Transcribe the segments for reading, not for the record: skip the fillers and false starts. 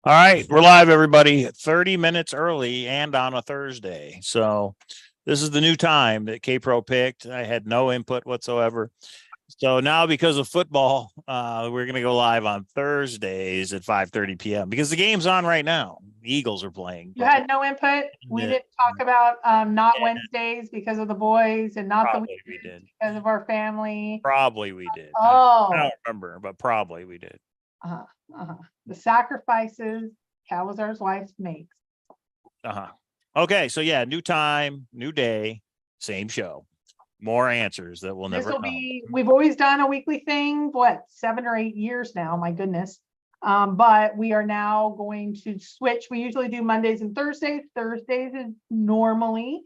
All right, we're live, everybody. 30 minutes early and on a Thursday. So this is the new time that K-Pro picked. I had no input whatsoever. So now, because of football, we're going to go live on Thursdays at 5:30 p.m. because the game's on right now. The Eagles are playing. You had no input. We didn't talk about not Wednesdays because of the boys and not the Probably we weekends did. because of our family. Probably we did. I Oh, don't remember, but probably we did. the sacrifices Cowlazars' wife makes. Okay, so yeah, new time, new day, same show. More answers that will This never will come. be, we've always done a weekly thing, what, 7 or 8 years now, my goodness. But we are now going to switch. We usually do Mondays and Thursdays. Thursdays is normally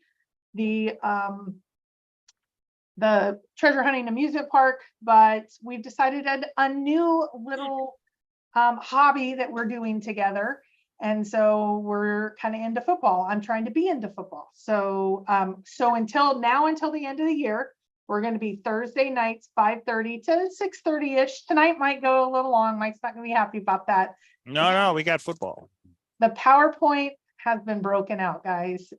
the treasure hunting amusement park, but we've decided a new little hobby that we're doing together. And so we're kind of into football. I'm trying to be into football. So until the end of the year, we're going to be Thursday nights, 5:30 to 6:30-ish. Tonight might go a little long. Mike's not going to be happy about that. No, we got football. The PowerPoint has been broken out, guys.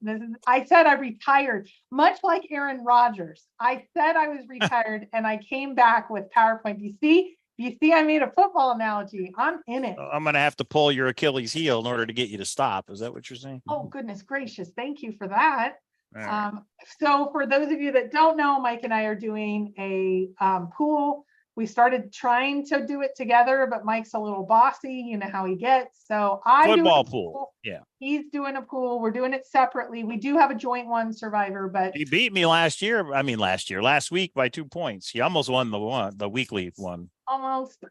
I said I retired, much like Aaron Rodgers. I said I was retired and I came back with PowerPoint. You see, I made a football analogy. I'm in it. I'm going to have to pull your Achilles heel in order to get you to stop. Is that what you're saying? Oh, goodness gracious. Thank you for that. Right. So for those of you that don't know, Mike and I are doing a pool. We started trying to do it together, but Mike's a little bossy. You know how he gets. So I do football pool. Yeah. He's doing a pool. We're doing it separately. We do have a joint one, Survivor, but he beat me last week by 2 points. He almost won the weekly one. Almost.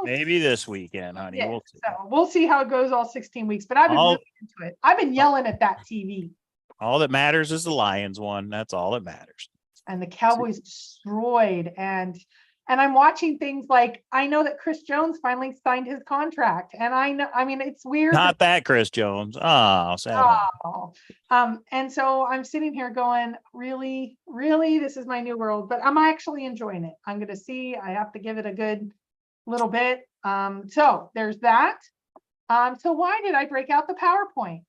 Maybe this weekend, honey. Yeah, we'll see how it goes all 16 weeks, but I've been really into it. I've been yelling at that TV. All that matters is the Lions won. That's all that matters. And the Cowboys destroyed. And I'm watching things like, I know that Chris Jones finally signed his contract. And it's weird. Not that Chris Jones. Oh, sad. And so I'm sitting here going, really, this is my new world, but I'm actually enjoying it. I'm going to see, I have to give it a good little bit. So there's that. So why did I break out the PowerPoint?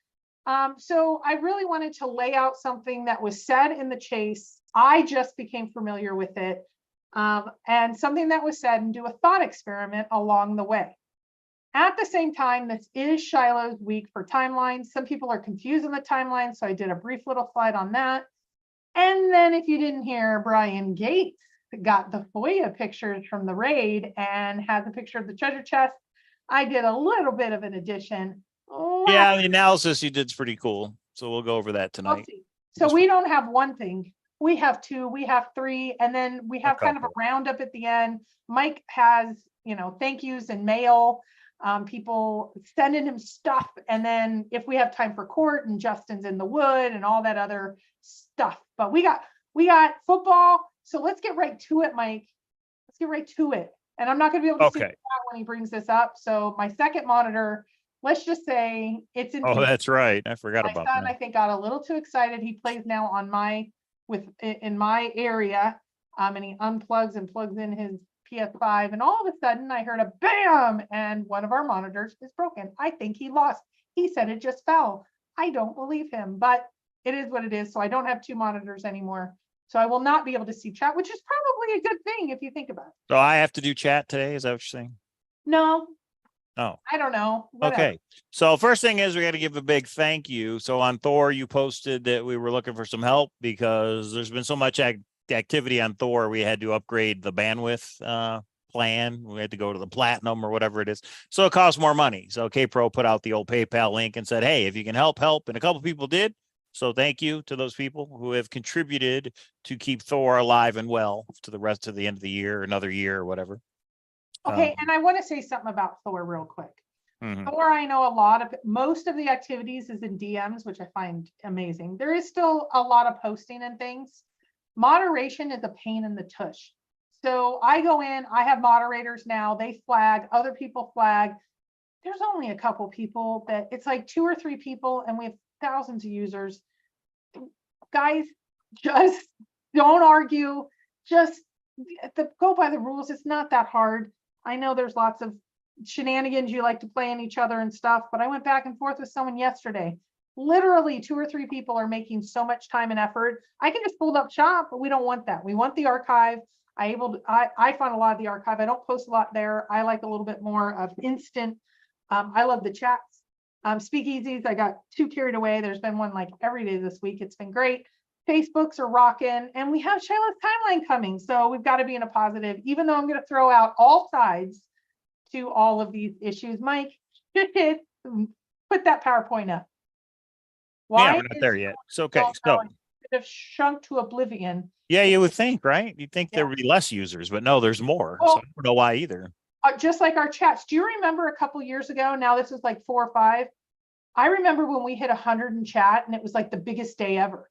So I really wanted to lay out something that was said in the chase. I just became familiar with it. And something that was said, and do a thought experiment along the way. At the same time, this is Shiloh's week for timelines. Some people are confused on the timeline, so I did a brief little slide on that. And then if you didn't hear, Brian Gates got the FOIA pictures from the raid and has a picture of the treasure chest. I did a little bit of an addition. Yeah, the analysis you did is pretty cool. So we'll go over that tonight. So we don't have one thing. We have two, we have three, and then we have kind of a roundup at the end. Mike has, thank yous and mail, people sending him stuff. And then if we have time for court, and Justin's in the wood and all that other stuff. But we got football. So let's get right to it, Mike. Let's get right to it. And I'm not going to be able to see that when he brings this up. So my second monitor, let's just say it's in. Oh, that's right. I forgot about that. I think got a little too excited. He plays now on in my area, and he unplugs and plugs in his PS5, and all of a sudden I heard a bam, and one of our monitors is broken. I think he lost. He said it just fell. I don't believe him, but it is what it is. So I don't have two monitors anymore. So I will not be able to see chat, which is probably a good thing if you think about it. So I have to do chat today. Is that what you're saying? No. Oh, I don't know. Whatever. Okay. So first thing is we got to give a big thank you. So on Thor, you posted that we were looking for some help because there's been so much activity on Thor. We had to upgrade the bandwidth plan. We had to go to the platinum or whatever it is. So it costs more money. So K-Pro put out the old PayPal link and said, hey, if you can help. And a couple of people did. So thank you to those people who have contributed to keep Thor alive and well to the rest of the end of the year, another year or whatever. Okay, and I want to say something about Thor real quick. Thor, I know most of the activities is in DMs, which I find amazing. There is still a lot of posting and things. Moderation is a pain in the tush. So I go in, I have moderators now, they flag, other people flag. There's only a couple people that it's like 2 or 3 people, and we have thousands of users. Guys, just don't argue. Just go by the rules. It's not that hard. I know there's lots of shenanigans you like to play in each other and stuff, but I went back and forth with someone yesterday. Literally 2 or 3 people are making so much time and effort. I can just fold up shop, but we don't want that. We want the archive. I find a lot of the archive. I don't post a lot there. I like a little bit more of instant. I love the chats. Speakeasies, I got too carried away. There's been one like every day this week. It's been great. Facebooks are rocking, and we have Shiloh's timeline coming. So we've got to be in a positive, even though I'm going to throw out all sides to all of these issues. Mike, just put that PowerPoint up. Yeah, we're not there yet. It's okay. So have shrunk to oblivion. Yeah, you would think, right? You'd think there Yeah. would be less users, but no, there's more. Well, So I don't know why either. Just like our chats. Do you remember a couple years ago? Now this is like 4 or 5. I remember when we hit 100 in chat, and it was like the biggest day ever.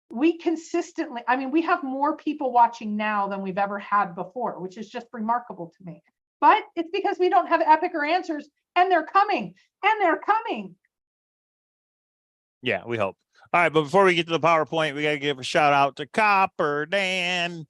We consistently, I mean, we have more people watching now than we've ever had before, which is just remarkable to me. But it's because we don't have epic or answers, and they're coming, and they're coming. Yeah, we hope. All right, but before we get to the PowerPoint, we got to give a shout out to Copper Dan.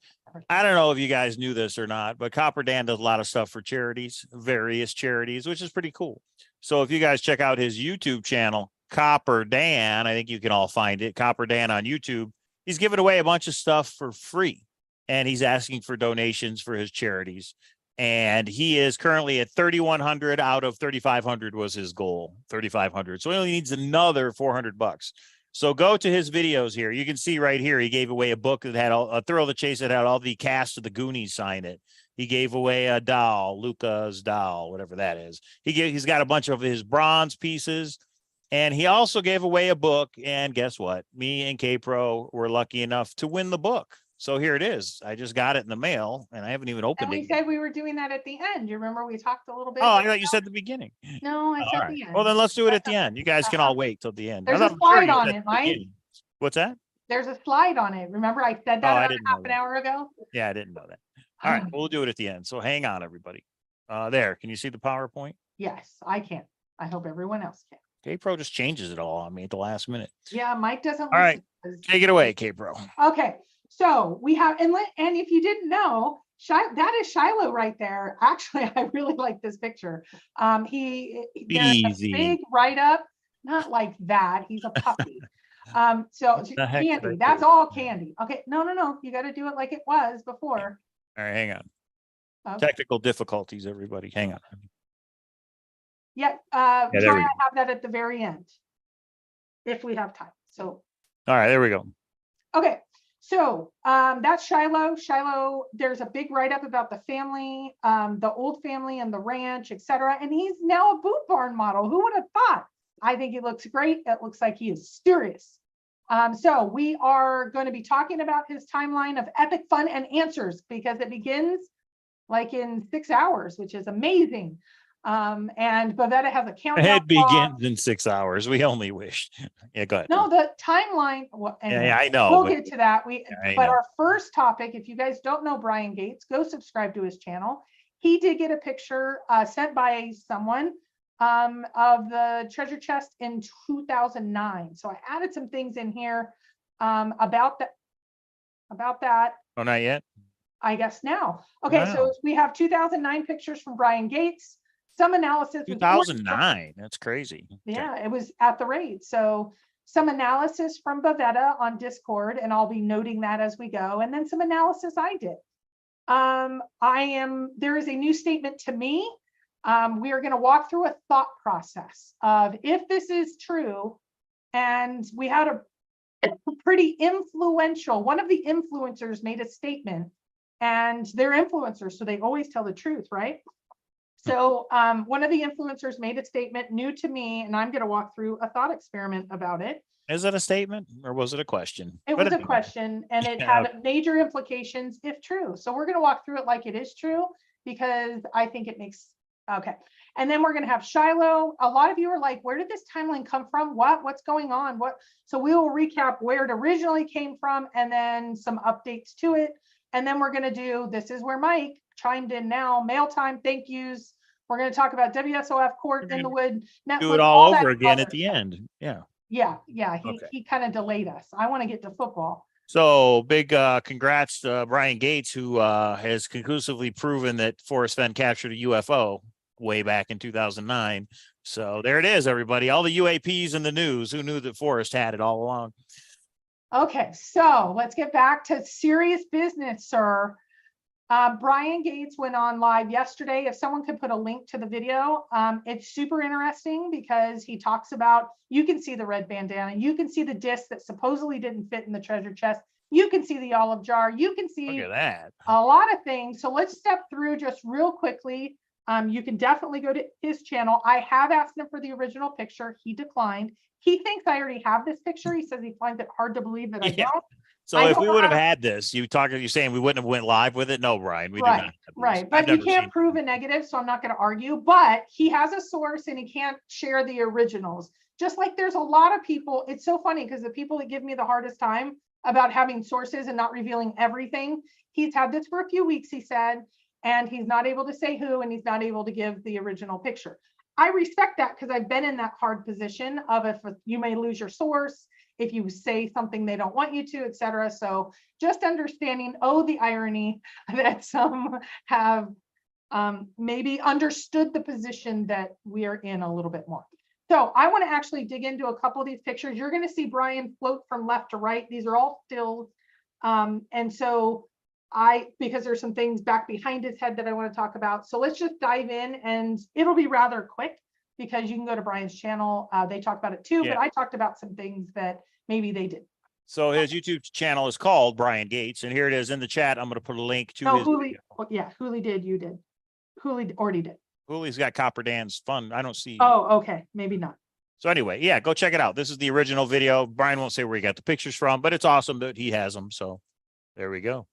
I don't know if you guys knew this or not, but Copper Dan does a lot of stuff for charities, various charities, which is pretty cool. So if you guys check out his YouTube channel, Copper Dan, I think you can all find it, Copper Dan on YouTube. He's giving away a bunch of stuff for free, and he's asking for donations for his charities. And he is currently at 3,100 out of 3,500 was his goal, 3,500. So he only needs another $400. So go to his videos here. You can see right here, he gave away a book that had a Thrill of the Chase that had all the cast of the Goonies sign it. He gave away a doll, Luca's doll, whatever that is. He's got a bunch of his bronze pieces. And he also gave away a book. And guess what? Me and K-Pro were lucky enough to win the book. So here it is. I just got it in the mail, and I haven't even opened And it. we said we were doing that at the end. You remember we talked a little bit? Oh, I thought you said the beginning. No, I said All right. the end. Well, then let's do it at the end. You guys can all wait till the end. There's I a thought for sure slide you on said it, the Mike. beginning. What's that? There's a slide on it. Remember I said that I about didn't half know an that. hour ago? Yeah, I didn't know that. All right, we'll do it at the end. So hang on, everybody. There, can you see the PowerPoint? Yes, I can. I hope everyone else can. K-Pro just changes it all on me at the last minute. Yeah, Mike doesn't. All right, take it away, K-Pro. Okay, so we have, and if you didn't know, that is Shiloh right there. Actually, I really like this picture. There's Easy. a big write-up, not like that. He's a puppy. So candy, that's all candy. Okay, no. You got to do it like it was before. All right, hang on. Okay. Technical difficulties, everybody. Hang on. Yeah, there we try go. and have that at the very end, if we have time. So, All right, there we go. okay. So that's Shiloh. Shiloh, there's a big write-up about the family, the old family and the ranch, etc. And he's now a boot barn model. Who would have thought? I think he looks great. It looks like he is serious. So we are going to be talking about his timeline of epic fun and answers, because it begins like in 6 hours, which is amazing. And Bavetta has a countdown. It begins in 6 hours. We only wish. Yeah, go ahead. No, the timeline. Well, anyway, yeah, I know. we'll get to that. But our first topic, if you guys don't know Brian Gates, go subscribe to his channel. He did get a picture sent by someone of the treasure chest in 2009. So I added some things in here about that. Oh, not yet. I guess now. Okay, Wow. so we have 2009 pictures from Brian Gates. Some analysis. 2009. That's crazy. Yeah, Okay. it was at the raid. So some analysis from Bavetta on Discord, and I'll be noting that as we go. And then some analysis I did. There is a new statement to me. We are going to walk through a thought process of if this is true, and we had a pretty influential, one of the influencers made a statement, and they're influencers, so they always tell the truth, right? So one of the influencers made a statement new to me, and I'm going to walk through a thought experiment about it. Is it a statement or was it a question? It was a question, and it had major implications if true. So we're going to walk through it like it is true, because I think it makes, okay. And then we're going to have Shiloh. A lot of you are like, where did this timeline come from? What's going on? So we will recap where it originally came from, and then some updates to it. And then we're going to do, this is where Mike chimed in now, mail time, thank yous. We're going to talk about WSOF Court in the Wood Network. Do it all over again at the end. Yeah. Yeah. Okay. He kind of delayed us. I want to get to football. So big congrats to Brian Gates, who has conclusively proven that Forrest Fenn captured a UFO. way back in 2009. So there it is, everybody. All the UAPs in the news. Who knew that Forrest had it all along? Okay, so let's get back to serious business, sir. Brian Gates went on live yesterday. If someone could put a link to the video, it's super interesting because he talks about, you can see the red bandana, you can see the disc that supposedly didn't fit in the treasure chest, you can see the olive jar, you can see Look at that. a lot of things. So let's step through just real quickly. You can definitely go to his channel. I have asked him for the original picture. He declined. He thinks I already have this picture. He says he finds it hard to believe that I don't. So if we would have had this, you're saying we wouldn't have went live with it? No, Brian, we do not have these. Right. But he can't prove a negative, so I'm not going to argue. But he has a source and he can't share the originals. Just like there's a lot of people. It's so funny because the people that give me the hardest time about having sources and not revealing everything, he's had this for a few weeks, he said, and he's not able to say who, and he's not able to give the original picture. I respect that because I've been in that hard position of if you may lose your source, if you say something they don't want you to, etc. So just understanding, the irony that some have maybe understood the position that we are in a little bit more. So I want to actually dig into a couple of these pictures. You're going to see Brian float from left to right. These are all stills. And so because there's some things back behind his head that I want to talk about. So let's just dive in, and it'll be rather quick because you can go to Brian's channel. They talked about it too, but I talked about some things that maybe they did. So his YouTube channel is called Brian Gates, and here it is in the chat. I'm going to put a link to his video. Hooley did, you did. Hooley already did. Hooley's got Copper Dan's fun. I don't see. Oh, okay, maybe not. So anyway, yeah, go check it out. This is the original video. Brian won't say where he got the pictures from, but it's awesome that he has them. So there we go.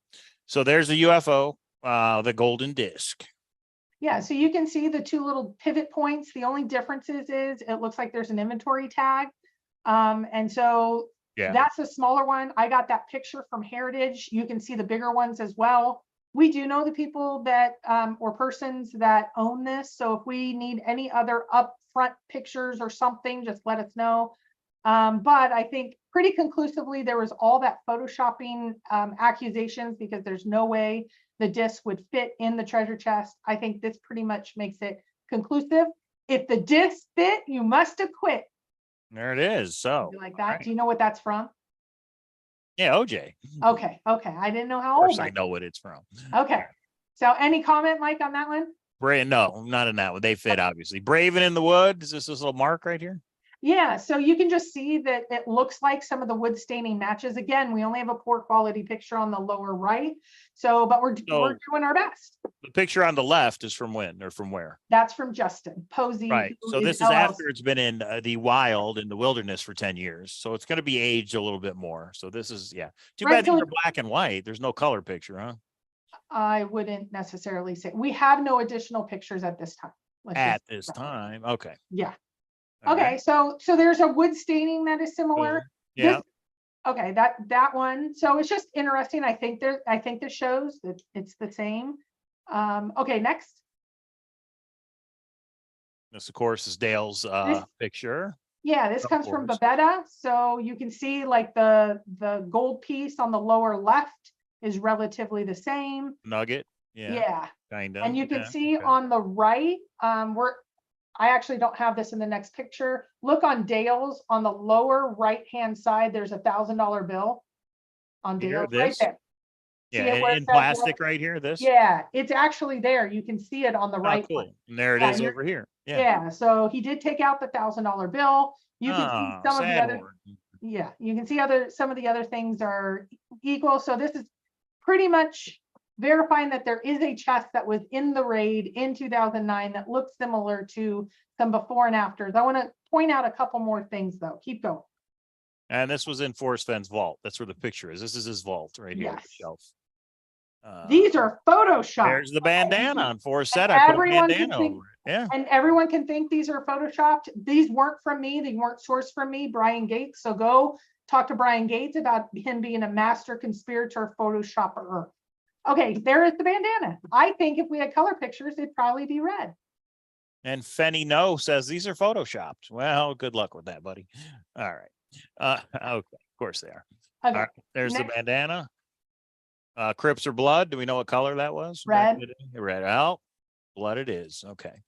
So there's the UFO, the golden disc. Yeah, so you can see the two little pivot points. The only difference is it looks like there's an inventory tag. And so that's a smaller one. I got that picture from Heritage. You can see the bigger ones as well. We do know the people that or persons that own this. So if we need any other upfront pictures or something, just let us know. But I think pretty conclusively there was all that photoshopping accusations because there's no way the disc would fit in the treasure chest. I think this pretty much makes it conclusive. If the disc fit, you must acquit. There it is. So like that. Right. Do you know what that's from? Yeah, OJ. Okay. I didn't know how old. I know what it's from. Okay. So any comment, Mike, on that one? No, not in that one. They fit, obviously. Braving in the Wood. Is this little mark right here? Yeah, so you can just see that it looks like some of the wood staining matches. Again, we only have a poor quality picture on the lower right. So, but we're doing our best. The picture on the left is from when or from where? That's from Justin Posey. Right. So this is after it's been in the wild, in the wilderness for 10 years. So it's going to be aged a little bit more. So this is, too bad these are black and white. There's no color picture, huh? I wouldn't necessarily say. We have no additional pictures at this time. At this time. Okay. Yeah. Okay, so there's a wood staining that is similar. Yeah. Okay, that one. So it's just interesting. I think this shows that it's the same. Okay, next. This, of course, is Dale's picture. Yeah, this comes from Babetta. So you can see like the gold piece on the lower left is relatively the same. Nugget. Yeah. Kind of. And you can see on the right, I actually don't have this in the next picture. Look on Dale's on the lower right-hand side. There's $1,000 bill on Dale's right there. Yeah, in plastic right here, this? Yeah, it's actually there. You can see it on the right. Cool. And there it is over here. Yeah, so he did take out the $1,000 bill. You can see some of the other. Yeah, you can see some of the other things are equal. So this is pretty much verifying that there is a chest that was in the raid in 2009 that looks similar to some before and afters. I want to point out a couple more things though. Keep going. And this was in Forrest Fenn's vault. That's where the picture is. This is his vault right here. The shelf. These are Photoshopped. There's the bandana on Forrest said. I put a bandana over it. Yeah. And everyone can think these are Photoshopped. These weren't from me. They weren't sourced from me, Brian Gates. So go talk to Brian Gates about him being a master conspirator Photoshopper. Okay, there is the bandana. I think if we had color pictures, it'd probably be red. And Fenny No says these are photoshopped. Well, good luck with that, buddy. All right. Okay, of course they are. Okay. All right. There's the bandana. Crips or blood? Do we know what color that was? Red. Red. Oh, blood it is. Okay.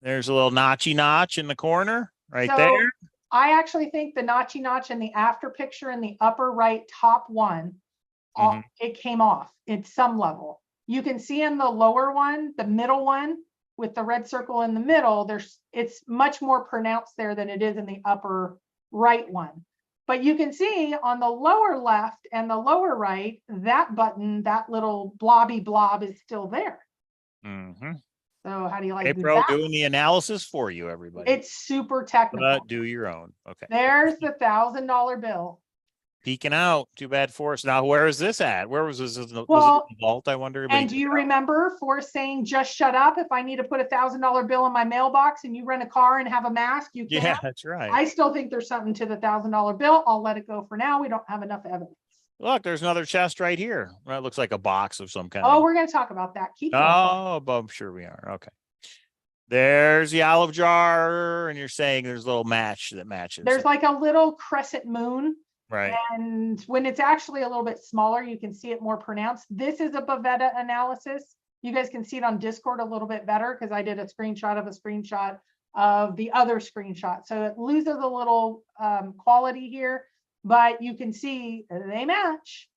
There's a little notchy notch in the corner right So there. I actually think the notchy notch in the after picture in the upper right top one, it came off at some level. You can see in the lower one, the middle one with the red circle in the middle, it's much more pronounced there than it is in the upper right one. But you can see on the lower left and the lower right, that button, that little blobby blob is still there. So how do you like April that? doing the analysis for you, everybody. It's super technical. But do your own. Okay. There's the $1,000 bill. Peeking out. Too bad Forrest. Now, where is this at? Where was this? Was it in Well, the vault? I wonder. And do you remember Forrest saying, just shut up if I need to put $1,000 bill in my mailbox and you rent a car and have a mask, you can. Yeah, that's right. I still think there's something to the $1,000 bill. I'll let it go for now. We don't have enough evidence. Look, there's another chest right here. Well, it looks like a box of some kind. Oh, we're going to talk about that. Keep going. Oh, I'm sure we are. Okay. There's the olive jar, and you're saying there's a little match that matches. There's like a little crescent moon. Right. And when it's actually a little bit smaller, you can see it more pronounced. This is a Bavetta analysis. You guys can see it on Discord a little bit better because I did a screenshot of the other screenshot. So it loses a little quality here, but you can see they match.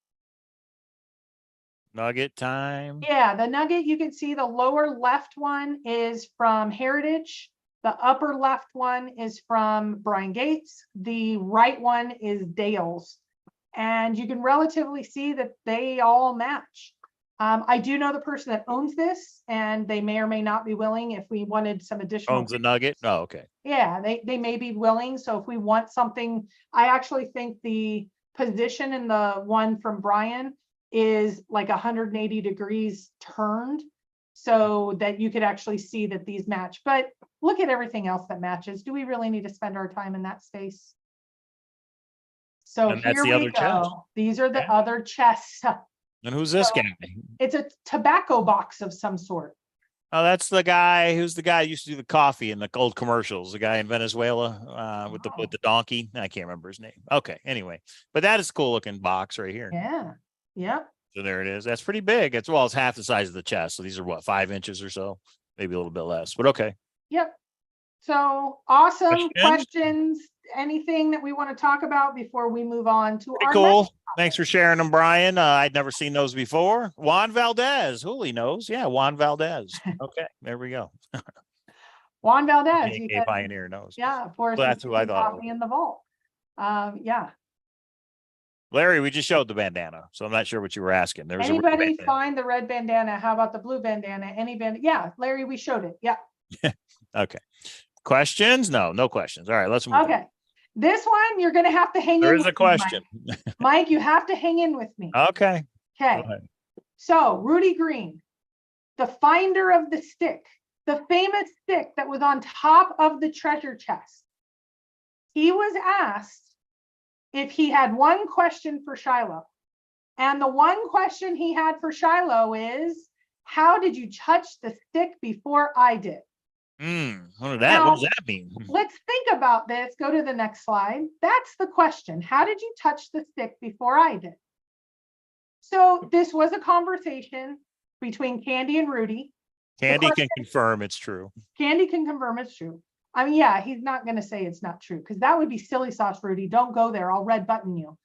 Nugget time. Yeah, the nugget, you can see the lower left one is from Heritage. The upper left one is from Brian Gates. The right one is Dale's. And you can relatively see that they all match. I do know the person that owns this, and they may or may not be willing if we wanted some additional. Owns the nugget? Oh, okay. Yeah, they may be willing. So if we want something, I actually think the position in the one from Brian is like 180 degrees turned so that you could actually see that these match. But look at everything else that matches. Do we really need to spend our time in that space? So and that's here the we other go. chest. These are the other chests. And who's this guy? It's a tobacco box of some sort. Oh, that's the guy. Who's the guy who used to do the coffee in the old commercials? The guy in Venezuela with the donkey. I can't remember his name. Okay, anyway, but that is a cool looking box right here. Yeah. Yep. So there it is. That's pretty big. It's half the size of the chest. So these are what, 5 inches or so, maybe a little bit less. But okay. Yep. So awesome questions. Anything that we want to talk about before we move on to our cool. next Thanks for sharing them, Brian. I'd never seen those before. Juan Valdez. Hooli knows. Yeah, Juan Valdez. Okay, there we go. Juan Valdez. A Pioneer knows. Yeah, of course. Well, that's who I thought. In the vault. Yeah. Larry, we just showed the bandana, so I'm not sure what you were asking. There's anybody find the red bandana? How about the blue bandana? Any bandana? Yeah, Larry, we showed it. Yeah. Okay. Questions? No questions. All right, let's move. Okay. On. This one, you're going to have to hang in. There is a question. Mike, you have to hang in with me. Okay. Okay. So Rudy Green, the finder of the stick, the famous stick that was on top of the treasure chest. He was asked if he had one question for Shiloh. And the one question he had for Shiloh is, how did you touch the stick before I did? What does that mean? Let's think about this. Go to the next slide. That's the question. How did you touch the stick before I did? So this was a conversation between Candy and Rudy. Candy can confirm it's true. Candy can confirm it's true. I mean, yeah, he's not going to say it's not true because that would be silly sauce, Rudy. Don't go there. I'll red button you.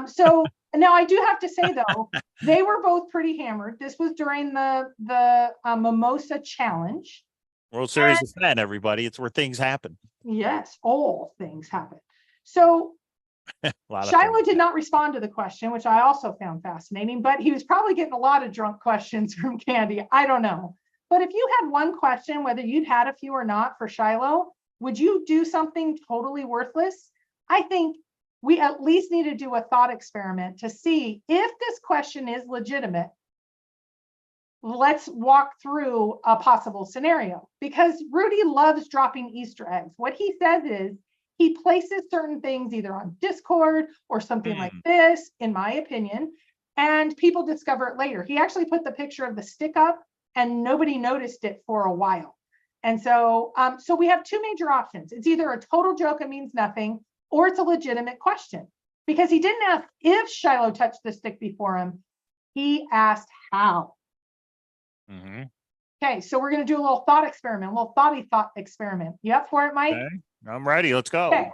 So now I do have to say, though, they were both pretty hammered. This was during the Mimosa Challenge. World Series of Fenn, everybody. It's where things happen. Yes, all things happen. So Shiloh did not respond to the question, which I also found fascinating, but he was probably getting a lot of drunk questions from Candy. I don't know. But if you had one question, whether you'd had a few or not for Shiloh, would you do something totally worthless? I think we at least need to do a thought experiment to see if this question is legitimate. Let's walk through a possible scenario because Rudy loves dropping Easter eggs. What he says is he places certain things either on Discord or something like this, in my opinion, and people discover it later. He actually put the picture of the stick up and nobody noticed it for a while. And so, so we have two major options. It's either a total joke, it means nothing, or it's a legitimate question because he didn't ask if Shiloh touched the stick before him. He asked how. Okay, so we're going to do a little thought experiment, a little thought experiment. You up for it, Mike? Okay, I'm ready. Let's go. Okay.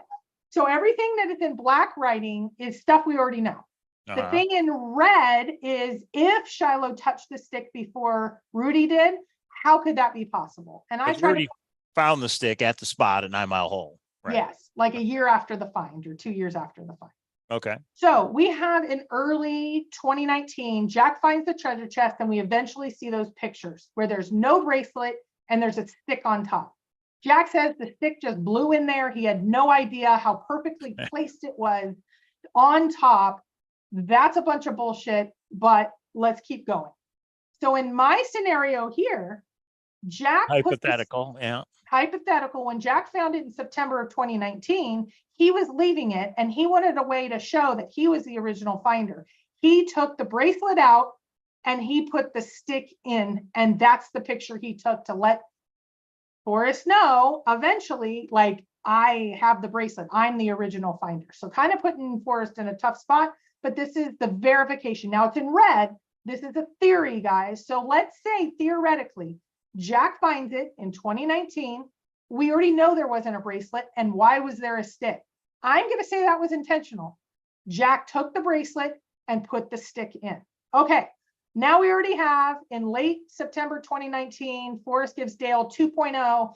So everything that is in black writing is stuff we already know. The thing in red is if Shiloh touched the stick before Rudy did, how could that be possible? And I tried Rudy found the stick at the spot at 9 Mile Hole. Right? Yes, like a year after the find or 2 years after the find. Okay. So we have in early 2019, Jack finds the treasure chest, and we eventually see those pictures where there's no bracelet and there's a stick on top. Jack says the stick just blew in there. He had no idea how perfectly placed it was on top. That's a bunch of bullshit, but let's keep going. So in my scenario here, Jack hypothetical, hypothetical, when Jack found it in September of 2019, he was leaving it and he wanted a way to show that he was the original finder. He took the bracelet out and he put the stick in, and that's the picture he took to let Forrest know eventually, like, I have the bracelet, I'm the original finder. So kind of putting Forrest in a tough spot, but this is the verification. Now it's in red. This is a theory, guys. So let's say theoretically, Jack finds it in 2019. We already know there wasn't a bracelet, and why was there a stick? I'm going to say that was intentional. Jack took the bracelet and put the stick in. Okay, now we already have in late September 2019, Forrest gives Dale 2.0.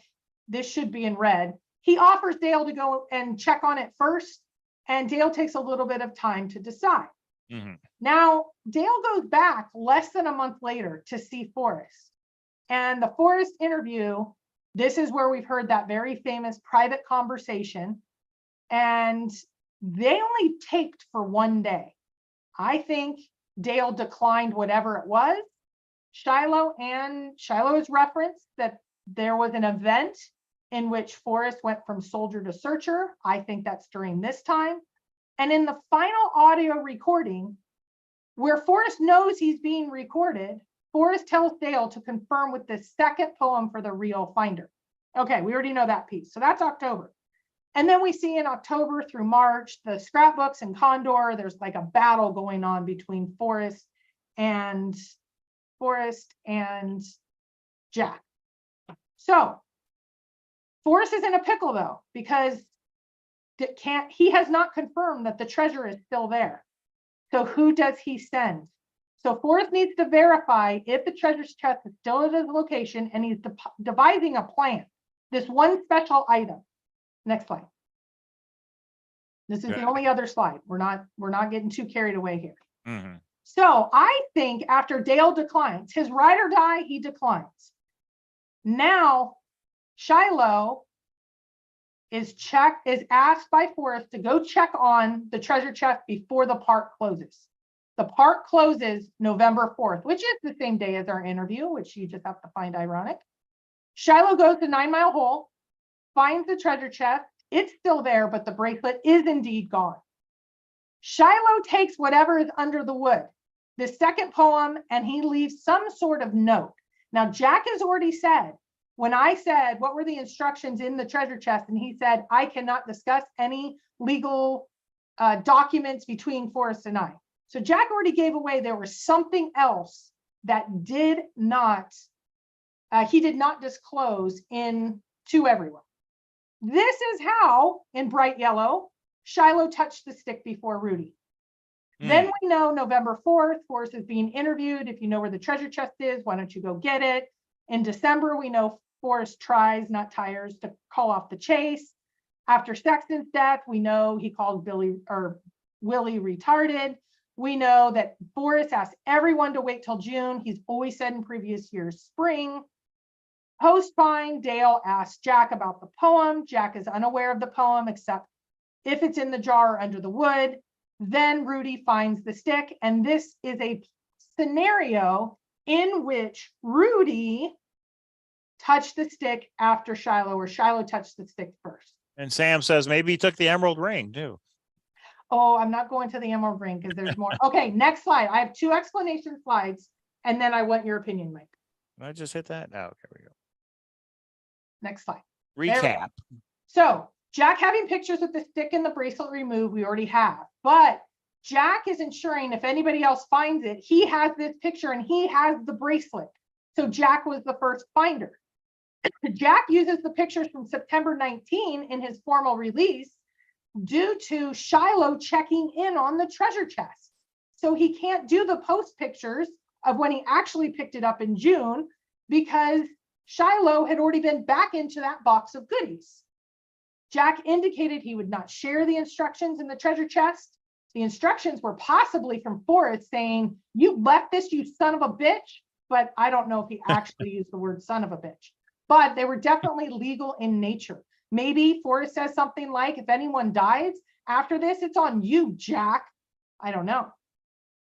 This should be in red. He offers Dale to go and check on it first, and Dale takes a little bit of time to decide. Now, Dale goes back less than a month later to see Forrest. And the Forrest interview, this is where we've heard that very famous private conversation. And they only taped for 1 day. I think Dale declined whatever it was. Shiloh has referenced that there was an event in which Forrest went from soldier to searcher. I think that's during this time. And in the final audio recording, where Forrest knows he's being recorded, Forrest tells Dale to confirm with the second poem for the real finder. Okay, we already know that piece. So that's October. And then we see in October through March, the scrapbooks and Condor, there's like a battle going on between Forrest and Jack. So Forrest is in a pickle though, because he has not confirmed that the treasure is still there. So who does he send? So Forrest needs to verify if the treasure chest is still at his location, and he's devising a plan. This one special item. Next slide. This is the only other slide. We're not getting too carried away here. So I think after Dale declines, his ride or die, he declines. Now Shiloh is asked by Forrest to go check on the treasure chest before the park closes. The park closes November 4th, which is the same day as our interview, which you just have to find ironic. Shiloh goes to 9 Mile Hole, finds the treasure chest. It's still there, but the bracelet is indeed gone. Shiloh takes whatever is under the wood, the second poem, and he leaves some sort of note. Now, Jack has already said, when I said, what were the instructions in the treasure chest? And he said, I cannot discuss any legal documents between Forrest and I. So Jack already gave away there was something else that he did not disclose to everyone. This is how, in bright yellow, Shiloh touched the stick before Rudy. Then we know November 4th, Forrest is being interviewed. If you know where the treasure chest is, why don't you go get it? In December, we know Forrest tries, not tires, to call off the chase. After Sexton's death, we know he called Willie retarded. We know that Forrest asked everyone to wait till June. He's always said in previous years, spring. Post-find, Dale asked Jack about the poem. Jack is unaware of the poem, except if it's in the jar or under the wood. Then Rudy finds the stick. And this is a scenario in which Rudy touched the stick after Shiloh, or Shiloh touched the stick first. And Sam says maybe he took the emerald ring too. Oh, I'm not going to the emerald ring because there's more. Okay, next slide. I have 2 explanation slides, and then I want your opinion, Mike. I just hit that. Oh, okay, we go. Next slide. Recap. So Jack having pictures with the stick and the bracelet removed, we already have. But Jack is ensuring if anybody else finds it, he has this picture and he has the bracelet. So Jack was the first finder. Jack uses the pictures from September 19 in his formal release due to Shiloh checking in on the treasure chest. So he can't do the post pictures of when he actually picked it up in June because Shiloh had already been back into that box of goodies. Jack indicated he would not share the instructions in the treasure chest. The instructions were possibly from Forrest saying, "You left this, you son of a bitch." But I don't know if he actually used the word son of a bitch. But they were definitely legal in nature. Maybe Forrest says something like, "If anyone dies after this, it's on you, Jack." I don't know.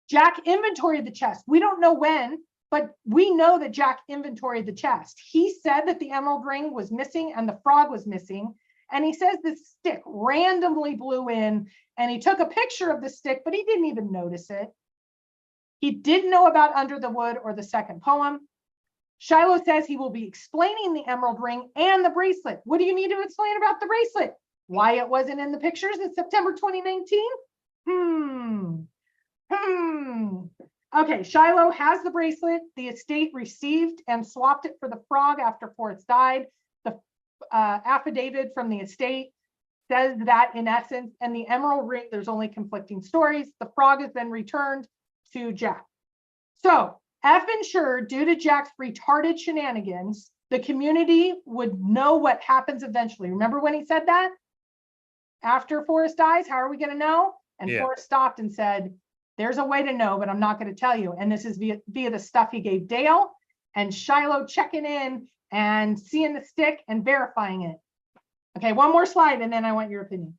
Jack inventoried the chest. We don't know when, but we know that Jack inventoried the chest. He said that the emerald ring was missing and the frog was missing. And he says the stick randomly blew in, and he took a picture of the stick, but he didn't even notice it. He didn't know about Under the Wood or the second poem. Shiloh says he will be explaining the emerald ring and the bracelet. What do you need to explain about the bracelet? Why it wasn't in the pictures in September 2019? Okay, Shiloh has the bracelet. The estate received and swapped it for the frog after Forrest died. The affidavit from the estate says that in essence, and the emerald ring, there's only conflicting stories. The frog has been returned to Jack. So F ensured, due to Jack's retarded shenanigans, the community would know what happens eventually. Remember when he said that? After Forrest dies, how are we going to know? And Forrest stopped and said, "There's a way to know, but I'm not going to tell you." And this is via the stuff he gave Dale and Shiloh checking in and seeing the stick and verifying it. Okay, one more slide, and then I want your opinion.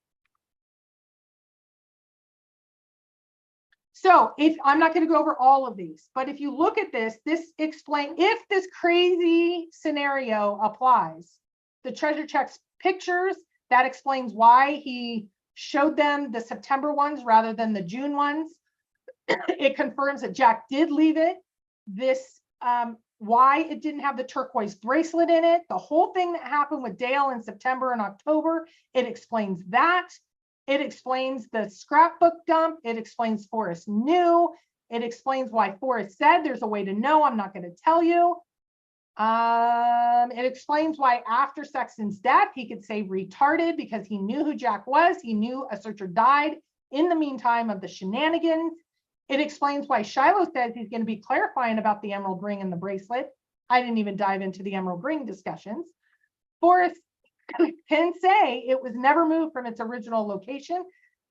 So I'm not going to go over all of these, but if you look at this, this explains, if this crazy scenario applies, the treasure chest pictures, that explains why he showed them the September ones rather than the June ones. It confirms that Jack did leave it. This, why it didn't have the turquoise bracelet in it, the whole thing that happened with Dale in September and October, it explains that. It explains the scrapbook dump. It explains Forrest knew. It explains why Forrest said there's a way to know. I'm not going to tell you. It explains why after Sexton's death, he could say retarded because he knew who Jack was. He knew a searcher died in the meantime of the shenanigans. It explains why Shiloh says he's going to be clarifying about the emerald ring and the bracelet. I didn't even dive into the emerald ring discussions. Forrest can say it was never moved from its original location.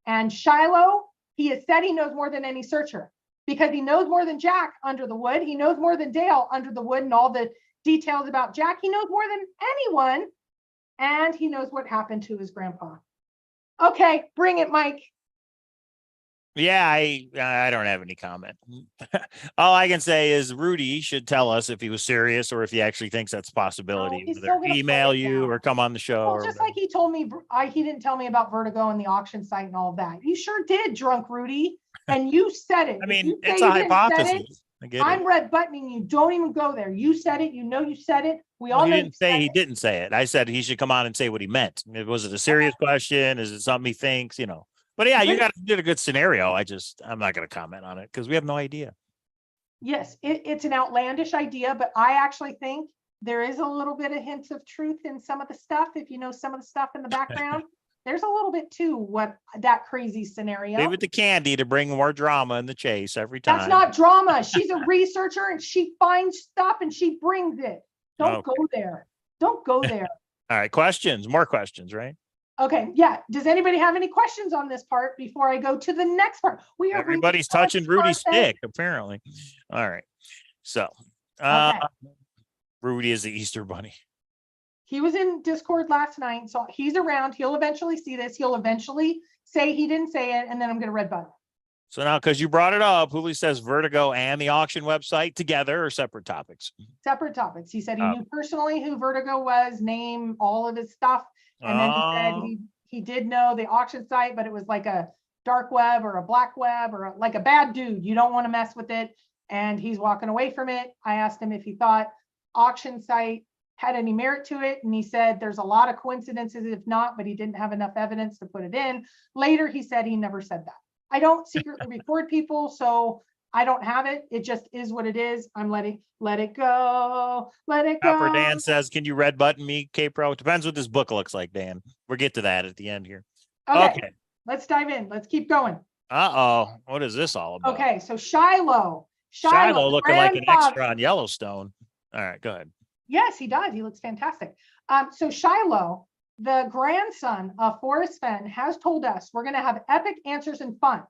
And Shiloh, he has said he knows more than any searcher because he knows more than Jack Under the Wood. He knows more than Dale Under the Wood and all the details about Jack. He knows more than anyone, and he knows what happened to his grandpa. Okay, bring it, Mike. Yeah, I don't have any comment. All I can say is Rudy should tell us if he was serious or if he actually thinks that's a possibility. he's Whether still gonna email play it you down. or come on the show. Well, or just whatever. like he told me, he didn't tell me about Vertigo and the auction site and all of that. You sure did, drunk Rudy. And you said it. I If mean, you say it's you a didn't say it, hypothesis. I get it. I'm red buttoning you. Don't even go there. You said it. You know you said it. We all He know didn't you say said he it. didn't say it. I said he should come on and say what he meant. Was it a serious question? Is it something he thinks? You know. But yeah, you did a good scenario. I'm not going to comment on it because we have no idea. Yes, it's an outlandish idea, but I actually think there is a little bit of hints of truth in some of the stuff. If you know some of the stuff in the background, there's a little bit to what that crazy scenario. Leave it to Candy to bring more drama in the chase every time. That's not drama. She's a researcher and she finds stuff and she brings it. Don't go there. Don't go there. All right, questions, more questions, right? Okay, yeah. Does anybody have any questions on this part before I go to the next part? Everybody's touching Rudy's stick, apparently. All right. So Rudy is the Easter Bunny. He was in Discord last night, so he's around. He'll eventually see this. He'll eventually say he didn't say it, and then I'm going to red button. So now, because you brought it up, Hooley says Vertigo and the auction website together or separate topics? Separate topics. He said he knew personally who Vertigo was, name all of his stuff. And then he said he did know the auction site, but it was like a dark web or a black web or like a bad dude. You don't want to mess with it. And he's walking away from it. I asked him if he thought auction site had any merit to it. And he said there's a lot of coincidences, if not, but he didn't have enough evidence to put it in. Later, he said he never said that. I don't secretly record people, so I don't have it. It just is what it is. I'm let it go. Let it Copper go. Dan says, can you red button me, K-Pro? It depends what this book looks like, Dan. We'll get to that at the end here. Okay. Let's dive in. Let's keep going. Uh-oh. What is this all about? Okay. So Shiloh. Shiloh looking like an grandfather. extra on Yellowstone. All right, go ahead. Yes, he does. He looks fantastic. So Shiloh, the grandson of Forrest Fenn, has told us we're going to have epic answers and fun.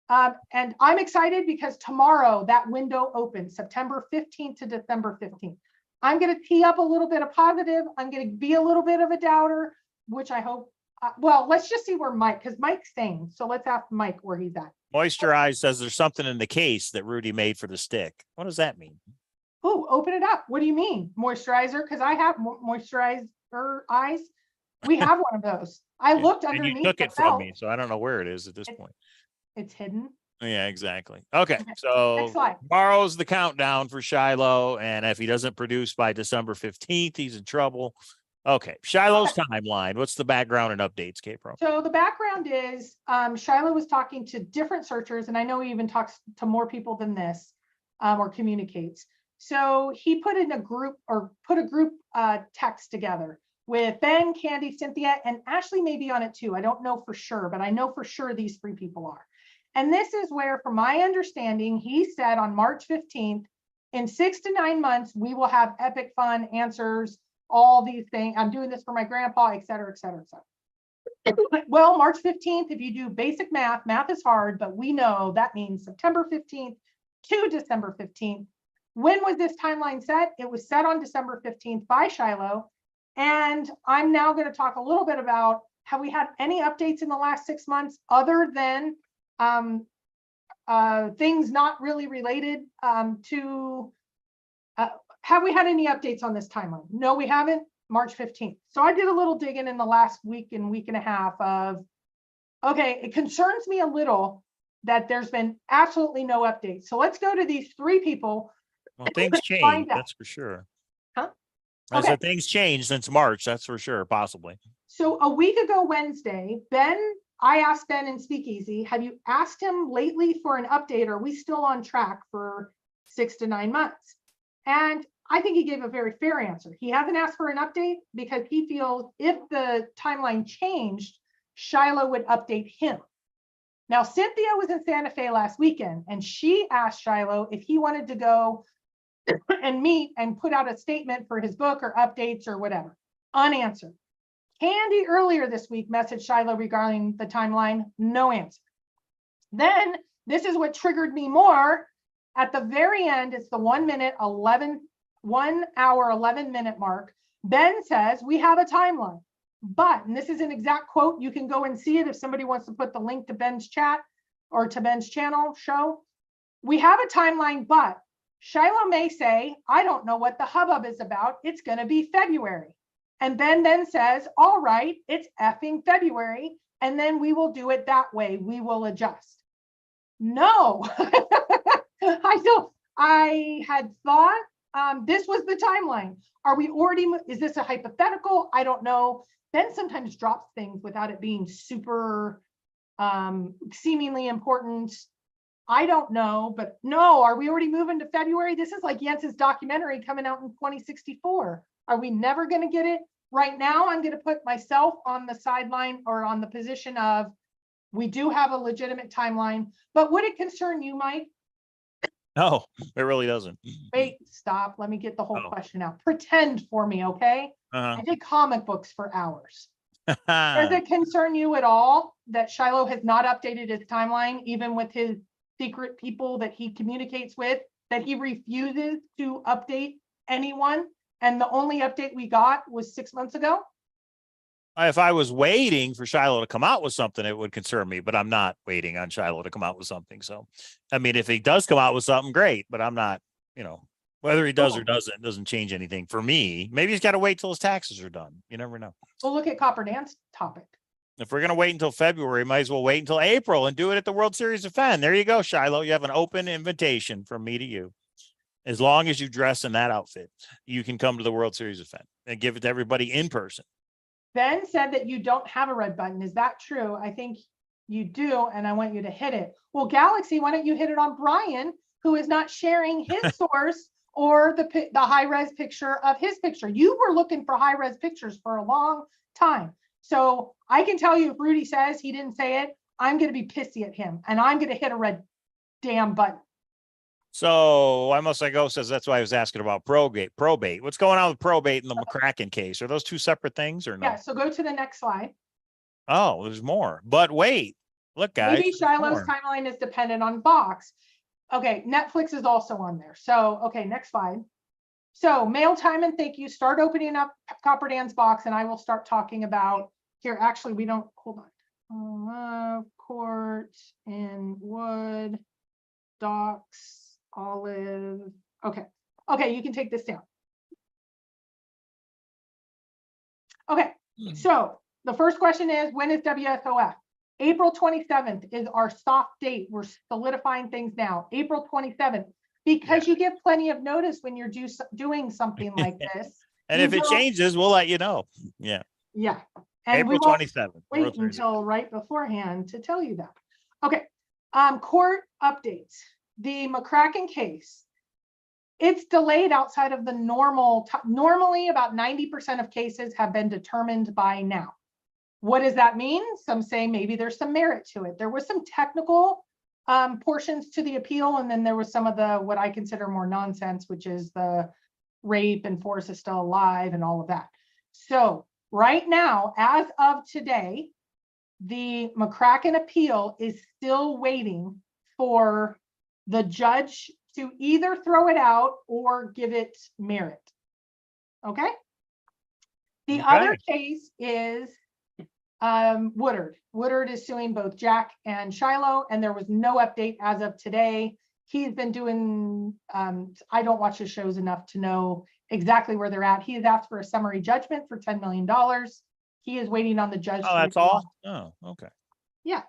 And I'm excited because tomorrow that window opens, September 15th to December 15th. I'm going to tee up a little bit of positive. I'm going to be a little bit of a doubter, which I hope. Well, let's just see where Mike, because Mike's saying. So let's ask Mike where he's at. Moisturize says there's something in the case that Rudy made for the stick. What does that mean? Oh, open it up. What do you mean? Moisturizer? Because I have moisturizer eyes. We have one of those. I looked underneath. And you took it from me, so I don't know where it is at this point. It's hidden. Yeah, exactly. Okay, Next so slide. tomorrow's the countdown for Shiloh, and if he doesn't produce by December 15th, he's in trouble. Okay, Shiloh's timeline. What's the background and updates, K-Pro? So the background is Shiloh was talking to different searchers, and I know he even talks to more people than this, or communicates. So he put in a group text together with Ben, Candy, Cynthia, and Ashley may be on it too. I don't know for sure, but I know for sure these 3 people are. And this is where, from my understanding, he said on March 15th, in 6 to 9 months, we will have epic fun answers, all these things. I'm doing this for my grandpa, et cetera, et cetera, et cetera. Well, March 15th, if you do basic math, math is hard, but we know that means September 15th to December 15th. When was this timeline set? It was set on December 15th by Shiloh. And I'm now going to talk a little bit about, have we had any updates in the last 6 months other than things not really related to, have we had any updates on this timeline? No, we haven't. March 15th. So I did a little digging in the last week and a half of, okay, it concerns me a little that there's been absolutely no updates. So let's go to these 3 people. Well, things change, that's for sure. Huh? I said things changed since March, that's for sure, possibly. So a week ago Wednesday, I asked Ben in Speakeasy, have you asked him lately for an update? Are we still on track for 6 to 9 months? And I think he gave a very fair answer. He hasn't asked for an update because he feels if the timeline changed, Shiloh would update him. Now, Cynthia was in Santa Fe last weekend, and she asked Shiloh if he wanted to go and meet and put out a statement for his book or updates or whatever. Unanswered. Candy earlier this week messaged Shiloh regarding the timeline. No answer. Then this is what triggered me more. At the very end, it's the 1 hour, 11 minute mark. Ben says, we have a timeline, but, and this is an exact quote, you can go and see it if somebody wants to put the link to Ben's chat or to Ben's channel show. We have a timeline, but Shiloh may say, I don't know what the hubbub is about. It's going to be February. And Ben then says, all right, it's effing February. And then we will do it that way. We will adjust. No, I had thought this was the timeline. Are we already, is this a hypothetical? I don't know. Ben sometimes drops things without it being super seemingly important. I don't know, but no, are we already moving to February? This is like Jens's documentary coming out in 2064. Are we never going to get it? Right now, I'm going to put myself on the sideline or on the position of, we do have a legitimate timeline, but would it concern you, Mike? No, it really doesn't. Wait, stop. Let me get the whole question out. Pretend for me, okay? I did comic books for hours. Does it concern you at all that Shiloh has not updated his timeline, even with his secret people that he communicates with, that he refuses to update anyone? And the only update we got was 6 months ago. If I was waiting for Shiloh to come out with something, it would concern me, but I'm not waiting on Shiloh to come out with something. So, I mean, if he does come out with something, great, but I'm not, whether he does or doesn't change anything for me. Maybe he's got to wait till his taxes are done. You never know. We'll look at Copper Dan's topic. If we're going to wait until February, might as well wait until April and do it at the World Series of Fenn. There you go, Shiloh. You have an open invitation from me to you. As long as you dress in that outfit, you can come to the World Series of Fenn and give it to everybody in person. Ben said that you don't have a red button. Is that true? I think You do, and I want you to hit it. Well, Galaxy, why don't you hit it on Brian, who is not sharing his source or the high-res picture of his picture. You were looking for high-res pictures for a long time. So I can tell you, if Rudy says he didn't say it, I'm going to be pissy at him, and I'm going to hit a red damn button. So I must go says that's why I was asking about probate. What's going on with probate in the McCracken case? Are those two separate things or no? Yeah, so go to the next slide. Oh, there's more. But wait, look, guys. Maybe Shiloh's timeline is dependent on Vox. Okay, Netflix is also on there. So, okay, next slide. So mail time and thank you. Start opening up Copper Dan's box, and I will start talking about here. Actually, we don't, hold on. Court in wood, docs, olive. Okay. Okay, you can take this down. Okay, so the first question is, when is WSOF? April 27th is our soft date. We're solidifying things now. April 27th, because you give plenty of notice when you're doing something like this. And if it changes, we'll let you know. Yeah. Yeah. And April 27th. Wait until right beforehand to tell you that. Okay. Court updates. The McCracken case, it's delayed outside of the normal. Normally, about 90% of cases have been determined by now. What does that mean? Some say maybe there's some merit to it. There was some technical portions to the appeal, and then there was some of the what I consider more nonsense, which is the rape and Forrest is still alive and all of that. So right now, as of today, the McCracken appeal is still waiting for the judge to either throw it out or give it merit. Okay. The other case is Woodard. Woodard is suing both Jack and Shiloh, and there was no update as of today. He's been doing, I don't watch his shows enough to know exactly where they're at. He has asked for a summary judgment for $10 million. He is waiting on the judge. Oh, that's all? Oh, okay. Yeah.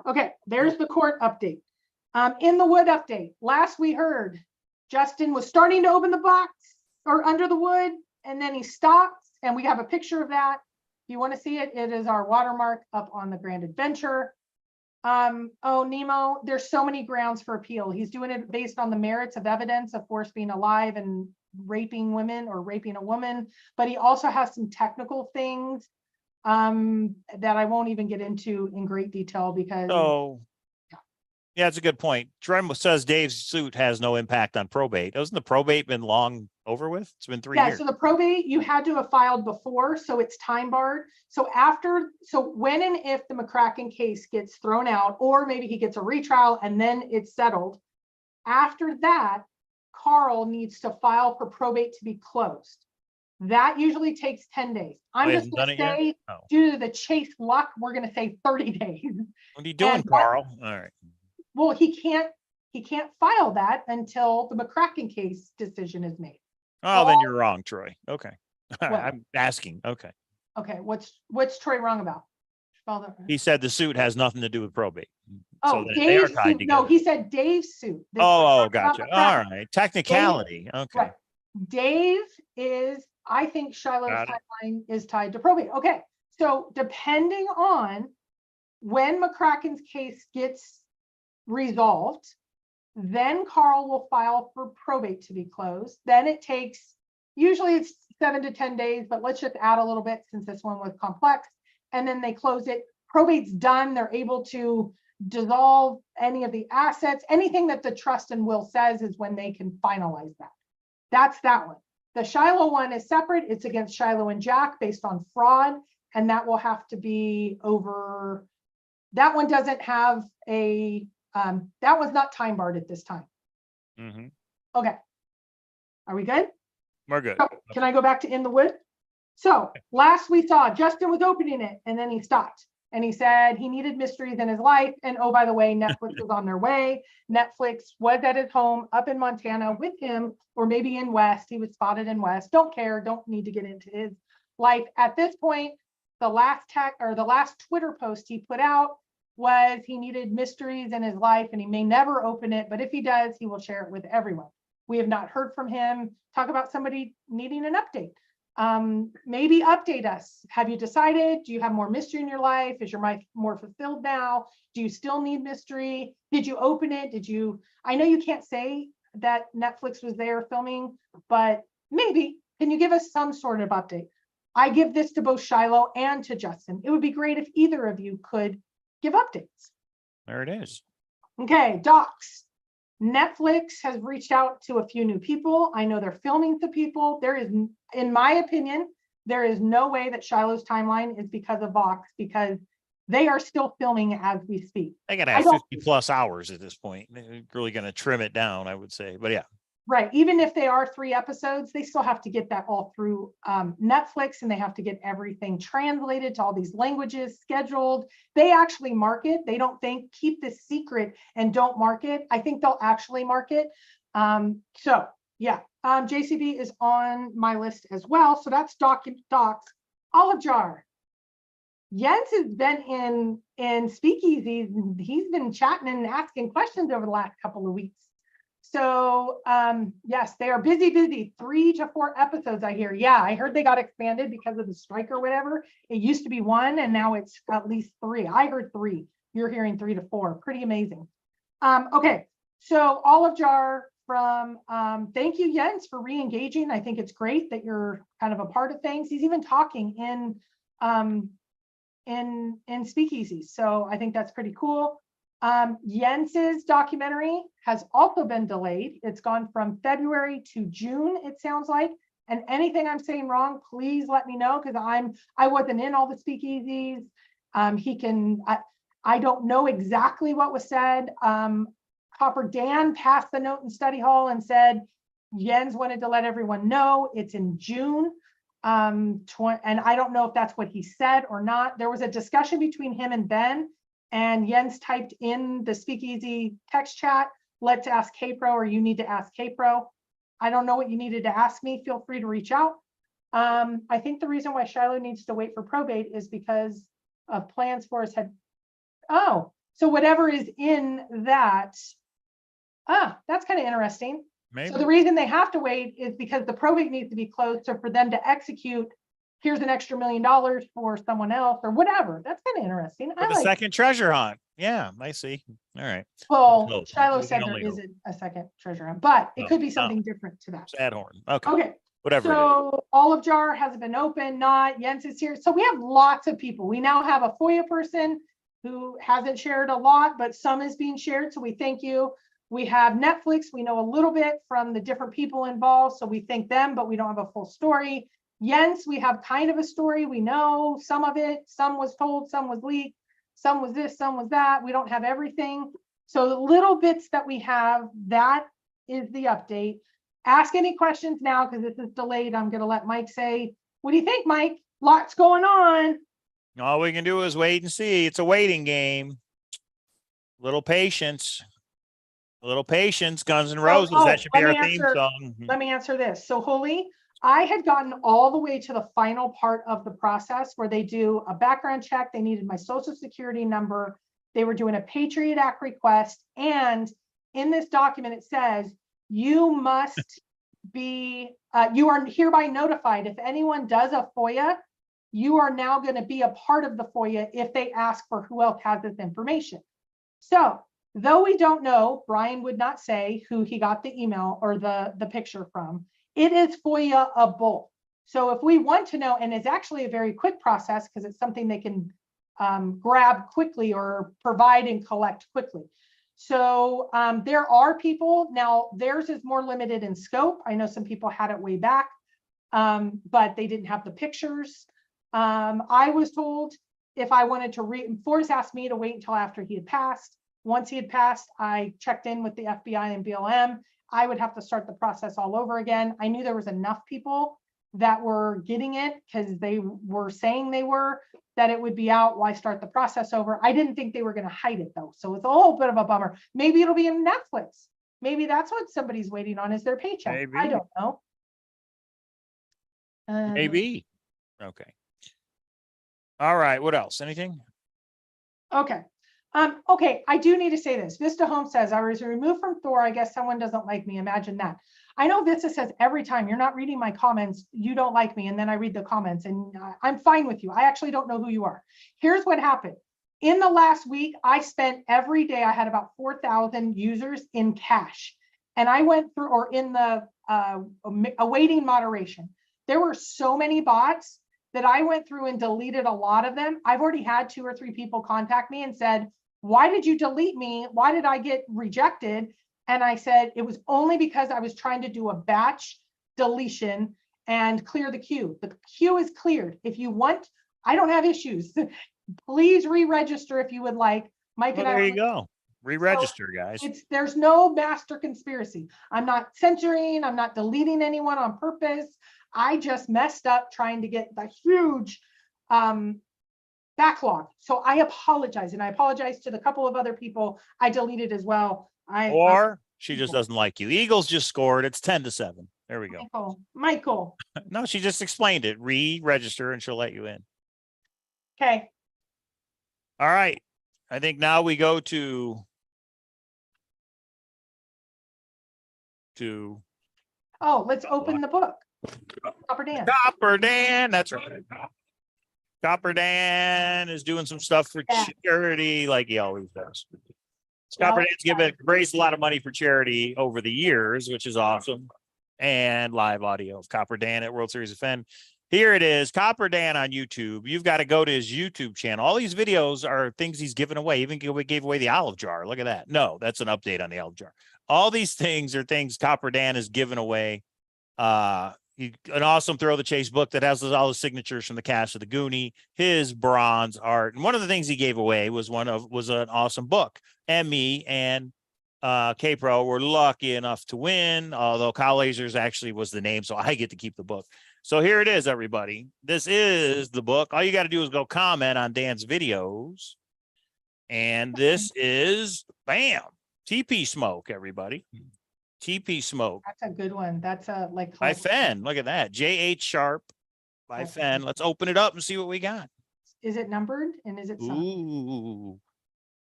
Okay, there's the court update. In the wood update, last we heard, Justin was starting to open the box or under the wood, and then he stopped, and we have a picture of that. If you want to see it, it is our watermark up on the Grand Adventure. Oh, Nemo, there's so many grounds for appeal. He's doing it based on the merits of evidence of Forrest being alive and raping women or raping a woman, but he also has some technical things that I won't even get into in great detail because yeah, it's a good point. Troy says Dave's suit has no impact on probate. Hasn't the probate been long over with? It's been 3 years. Yeah, so the probate you had to have filed before, so it's time barred. So when and if the McCracken case gets thrown out, or maybe he gets a retrial and then it's settled, after that, Carl needs to file for probate to be closed. That usually takes 10 days. I'm just going to say, due to the Chase luck, we're going to say 30 days. What are you doing, Carl? All right. Well, he can't file that until the McCracken case decision is made. Oh, then you're wrong, Troy. Okay. I'm asking. Okay. Okay. What's Troy wrong about? He said the suit has nothing to do with probate. Oh, so Dave's suit. No, he said Dave's suit. Oh, gotcha. All right. Technicality. Dave, okay. Right. Dave is, I think Shiloh's timeline is tied to probate. Okay. So depending on when McCracken's case gets resolved, then Carl will file for probate to be closed. Then it takes, usually it's 7 to 10 days, but let's just add a little bit since this one was complex. And then they close it. Probate's done. They're able to dissolve any of the assets. Anything that the trust and will says is when they can finalize that. That's that one. The Shiloh one is separate. It's against Shiloh and Jack based on fraud. And that will have to be over. That one doesn't have a, that was not time barred at this time. Mm-hmm. Okay. Are we good? We're good. So, can I go back to In the Wood? So last we saw, Justin was opening it and then he stopped and he said he needed mysteries in his life. And oh, by the way, Netflix was on their way. Netflix was at his home up in Montana with him, or maybe in West. He was spotted in West. Don't care. Don't need to get into his life. At this point, the last Twitter post he put out was he needed mysteries in his life and he may never open it, but if he does, he will share it with everyone. We have not heard from him. Talk about somebody needing an update. Maybe update us. Have you decided? Do you have more mystery in your life? Is your life more fulfilled now? Do you still need mystery? Did you open it? I know you can't say that Netflix was there filming, but maybe, can you give us some sort of update? I give this to both Shiloh and to Justin. It would be great if either of you could give updates. There it is. Okay, docs. Netflix has reached out to a few new people. I know they're filming the people. There is, in my opinion, there is no way that Shiloh's timeline is because of Vox, because they are still filming as we speak. They got to have 50 plus hours at this point. They're really going to trim it down, I would say. But yeah. Right. Even if they are 3 episodes, they still have to get that all through Netflix, and they have to get everything translated to all these languages, scheduled. They actually market. They don't think keep this secret and don't market. I think they'll actually market. So yeah, JCB is on my list as well. So that's docs. Olive Jar. Jens has been in speakeasies. He's been chatting and asking questions over the last couple of weeks. So yes, they are busy, 3 to 4 episodes, I hear. Yeah, I heard they got expanded because of the strike or whatever. It used to be 1 and now it's at least 3. I heard 3. You're hearing 3 to 4. Pretty amazing. Okay, so Olive Jar from thank you, Jens, for re-engaging. I think it's great that you're kind of a part of things. He's even talking in speakeasy. So I think that's pretty cool. Jens's documentary has also been delayed. It's gone from February to June, it sounds like. And anything I'm saying wrong, please let me know, because I wasn't in all the speakeasies. I don't know exactly what was said. Copper Dan passed the note in study hall and said Jens wanted to let everyone know it's in June. And I don't know if that's what he said or not. There was a discussion between him and Ben, and Jens typed in the speakeasy text chat, let's ask K-Pro, or you need to ask K-Pro. I don't know what you needed to ask me. Feel free to reach out. I think the reason why Shiloh needs to wait for probate is because of plans Forrest had. Oh, so whatever is in that. That's kind of interesting. Maybe. So the reason they have to wait is because the probate needs to be closed. So for them to execute, here's an extra $1 million for someone else or whatever. That's kind of interesting. For the second treasure hunt. Yeah, I see. All right. Well, Shiloh said there isn't a second treasure hunt, but it could be something different to that. Sad horn. Okay. Okay. Whatever. So Olive Jar hasn't been open, not Jens is here. So we have lots of people. We now have a FOIA person who hasn't shared a lot, but some is being shared. So we thank you. We have Netflix. We know a little bit from the different people involved. So we thank them, but we don't have a full story. Jens, we have kind of a story. We know some of it. Some was told, some was leaked, some was this, some was that. We don't have everything. So the little bits that we have, that is the update. Ask any questions now because this is delayed. I'm going to let Mike say, what do you think, Mike? Lots going on. All we can do is wait and see. It's a waiting game. Little patience. A little patience, Guns N' Roses. That should be our theme song. Let me answer this. So, Holy, I had gotten all the way to the final part of the process where they do a background check. They needed my social security number. They were doing a Patriot Act request. And in this document, it says, you must be, you are hereby notified. If anyone does a FOIA, you are now going to be a part of the FOIA if they ask for who else has this information. So, though we don't know, Brian would not say who he got the email or the picture from. It is FOIA-able. So if we want to know, and it's actually a very quick process because it's something they can grab quickly or provide and collect quickly. So there are people, now theirs is more limited in scope. I know some people had it way back, but they didn't have the pictures. I was told if I wanted to Forrest asked me to wait until after he had passed. Once he had passed, I checked in with the FBI and BLM. I would have to start the process all over again. I knew there was enough people that were getting it because they were saying they were, that it would be out. Why start the process over? I didn't think they were going to hide it though. So it's a little bit of a bummer. Maybe it'll be in Netflix. Maybe that's what somebody's waiting on is their paycheck. Maybe. I don't know. Maybe. Okay. All right. What else? Anything? Okay. Okay, I do need to say this. Vista Home says, I was removed from Thor. I guess someone doesn't like me. Imagine that. I know Vista says every time you're not reading my comments, you don't like me. And then I read the comments and I'm fine with you. I actually don't know who you are. Here's what happened. In the last week, I spent every day, I had about 4,000 users in cash. And I went through, or in the awaiting moderation. There were so many bots that I went through and deleted a lot of them. I've already had 2 or 3 people contact me and said, why did you delete me? Why did I get rejected? And I said, it was only because I was trying to do a batch deletion and clear the queue. The queue is cleared. If you want, I don't have issues. Please re-register if you would like. Mike and I. There you go. Re-register, guys. There's no master conspiracy. I'm not censoring. I'm not deleting anyone on purpose. I just messed up trying to get the huge backlog. So I apologize. And I apologize to the couple of other people I deleted as well. Or she just doesn't like you. Eagles just scored. It's 10-7. There we go. Michael. No, she just explained it. Re-register and she'll let you in. Okay. All right. I think now we go to Oh, let's open the book. Copper Dan. Copper Dan. That's right. Copper Dan is doing some stuff for charity like he always does. Copper Dan's raised a lot of money for charity over the years, which is awesome. And live audio of Copper Dan at World Series of Fenn. Here it is, Copper Dan on YouTube. You've got to go to his YouTube channel. All these videos are things he's given away. Even gave away the olive jar. Look at that. No, that's an update on the olive jar. All these things are things Copper Dan has given away. An awesome Thrill the Chase book that has all the signatures from the cast of the Goonie, his bronze art. And one of the things he gave away was an awesome book. And me and K-Pro were lucky enough to win, although Cowlazars actually was the name, so I get to keep the book. So here it is, everybody. This is the book. All you got to do is go comment on Dan's videos. And this is, bam, TP Smoke, everybody. TP Smoke. That's a good one. That's like by Fenn. Look at that. J.H. Sharp by Fenn. Let's open it up and see what we got. Is it numbered and is it signed? Ooh.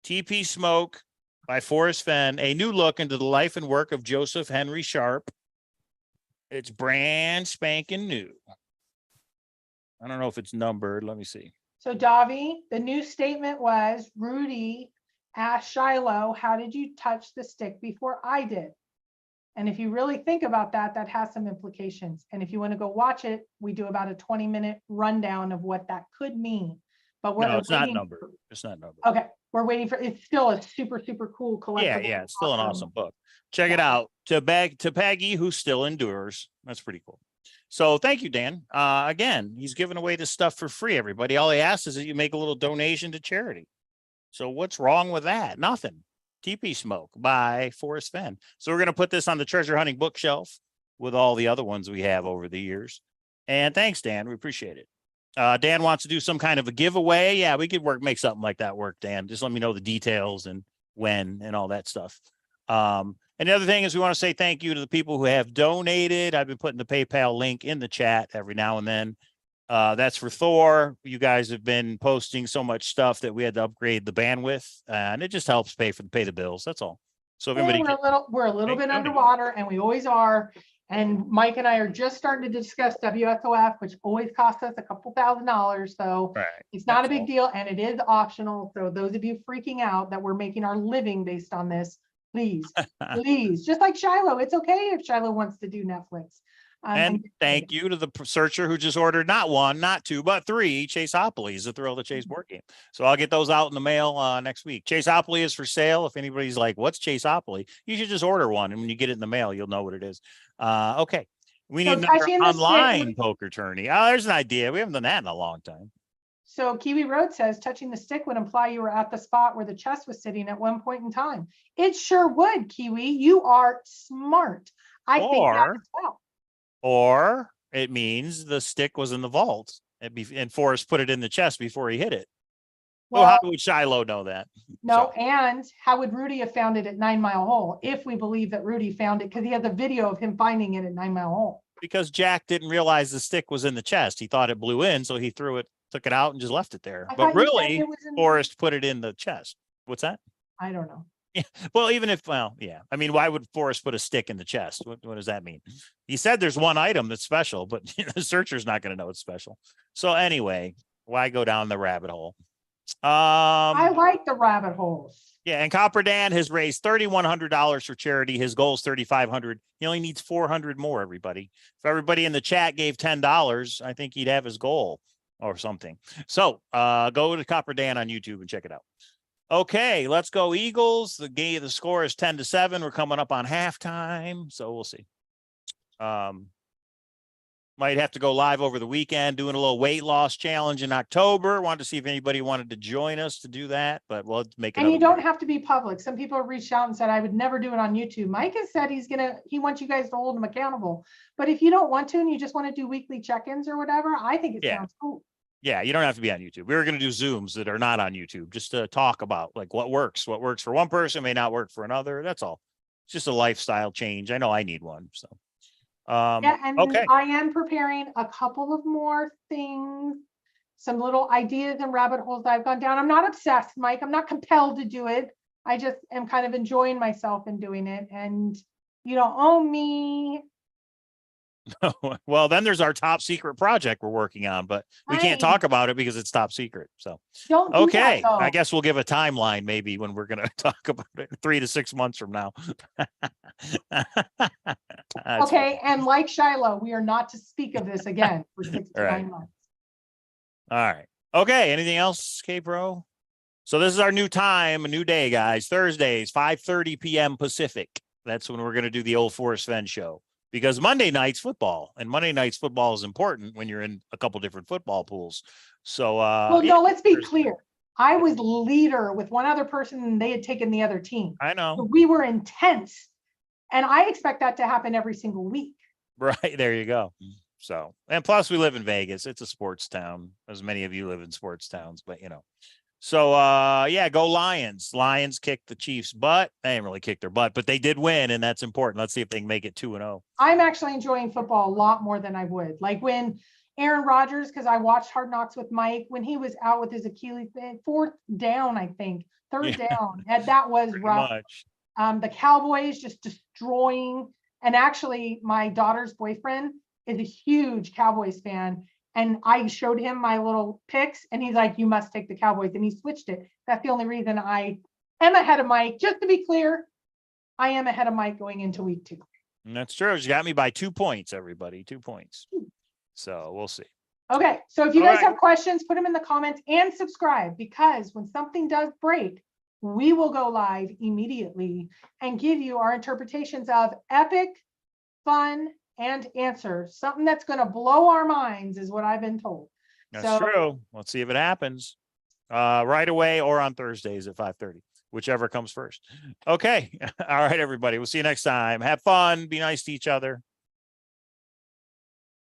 TP Smoke by Forrest Fenn. A new look into the life and work of Joseph Henry Sharp. It's brand spanking new. I don't know if it's numbered. Let me see. So Davi, the new statement was, Rudy asked Shiloh, how did you touch the stick before I did? And if you really think about that, that has some implications. And if you want to go watch it, we do about a 20-minute rundown of what that could mean. But no, it's not numbered. It's not numbered. Okay. We're waiting for, it's still a super, super cool collection. Yeah, it's still an awesome book. Check it out. To Peggy, who still endures. That's pretty cool. So thank you, Dan. Again, he's giving away this stuff for free, everybody. All he asks is that you make a little donation to charity. So what's wrong with that? Nothing. TP Smoke by Forrest Fenn. So we're going to put this on the treasure hunting bookshelf with all the other ones we have over the years. And thanks, Dan. We appreciate it. Dan wants to do some kind of a giveaway. Yeah, we could make something like that work, Dan. Just let me know the details and when and all that stuff. And the other thing is we want to say thank you to the people who have donated. I've been putting the PayPal link in the chat every now and then. That's for Thor. You guys have been posting so much stuff that we had to upgrade the bandwidth, and it just helps pay the bills. That's all. So everybody, we're a little bit underwater, and we always are. And Mike and I are just starting to discuss WSOF, which always costs us a couple $1,000. So it's not a big deal, and it is optional. So those of you freaking out that we're making our living based on this, please, please, just like Shiloh, it's okay if Shiloh wants to do Netflix. And thank you to the searcher who just ordered not 1, not 2, but 3 Chaseopolies, the Thrill the Chase board game. So I'll get those out in the mail next week. Chaseopoly is for sale. If anybody's like, what's Chaseopoly? You should just order one. And when you get it in the mail, you'll know what it is. Okay. We need another online poker tourney. Oh, there's an idea. We haven't done that in a long time. So Kiwi Road says touching the stick would imply you were at the spot where the chest was sitting at one point in time. It sure would, Kiwi. You are smart. I think that as well. Or it means the stick was in the vault and Forrest put it in the chest before he hit it. Well, how would Shiloh know that? No, and how would Rudy have found it at 9 Mile Hole if we believe that Rudy found it, because he has a video of him finding it at 9 Mile Hole. Because Jack didn't realize the stick was in the chest. He thought it blew in, so he threw it, took it out, and just left it there. But really, Forrest put it in the chest. What's that? I don't know. Well, even if, well, yeah. I mean, why would Forrest put a stick in the chest? What does that mean? He said there's one item that's special, but the searcher's not going to know it's special. So anyway, why go down the rabbit hole? I like the rabbit holes. Yeah, and Copper Dan has raised $3,100 for charity. His goal is $3,500. He only needs 400 more, everybody. If everybody in the chat gave $10, I think he'd have his goal or something. So go to Copper Dan on YouTube and check it out. Okay, let's go Eagles. The score is 10-7. We're coming up on halftime, so we'll see. Might have to go live over the weekend, doing a little weight loss challenge in October. Wanted to see if anybody wanted to join us to do that, but we'll make it. And you don't have to be public. Some people have reached out and said, I would never do it on YouTube. Mike has said he wants you guys to hold him accountable. But if you don't want to, and you just want to do weekly check-ins or whatever, I think it sounds cool. Yeah, you don't have to be on YouTube. We were going to do Zooms that are not on YouTube, just to talk about like what works for one person may not work for another. That's all. It's just a lifestyle change. I know I need one. So. Yeah, and okay. I am preparing a couple of more things, some little ideas and rabbit holes that I've gone down. I'm not obsessed, Mike. I'm not compelled to do it. I just am kind of enjoying myself in doing it. And you don't own me. Well, then there's our top secret project we're working on, but we can't talk about it because it's top secret. So, don't do okay. that, I guess we'll give a timeline maybe when we're going to talk about it 3 to 6 months from now. Okay. And like Shiloh, we are not to speak of this again for 6 to 9 months. All right. Okay. Anything else, K-Pro? So this is our new time, a new day, guys. Thursdays, 5:30 p.m. Pacific. That's when we're going to do the old Forrest Fenn show. Because Monday night's football, and Monday night's football is important when you're in a couple different football pools. So, well, no, let's be clear. I was leader with one other person, and they had taken the other team. I know. So we were intense, and I expect that to happen every single week. Right, there you go. So, and plus we live in Vegas. It's a sports town, as many of you live in sports towns, but you know. So, yeah, go Lions. Lions kicked the Chiefs' butt. They didn't really kick their butt, but they did win, and that's important. Let's see if they can make it 2-0. I'm actually enjoying football a lot more than I would. Like when Aaron Rodgers, because I watched Hard Knocks with Mike, when he was out with his Achilles, 4th down, I think, 3rd down, and that was rough. The Cowboys just destroying. And actually, my daughter's boyfriend is a huge Cowboys fan. And I showed him my little picks, and he's like, you must take the Cowboys. And he switched it. That's the only reason I am ahead of Mike. Just to be clear, I am ahead of Mike going into week 2. And that's true. You got me by 2 points, everybody. 2 points. So we'll see. Okay. So if you guys have questions, put them in the comments and subscribe, because when something does break, we will go live immediately and give you our interpretations of epic, fun, and answer. Something that's going to blow our minds is what I've been told. That's true. Let's see if it happens right away or on Thursdays at 5:30, whichever comes first. Okay. All right, everybody. We'll see you next time. Have fun. Be nice to each other.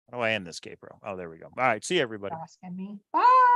How do I end this, K-Pro? Oh, there we go. All right. See you, everybody. Asking me. Bye.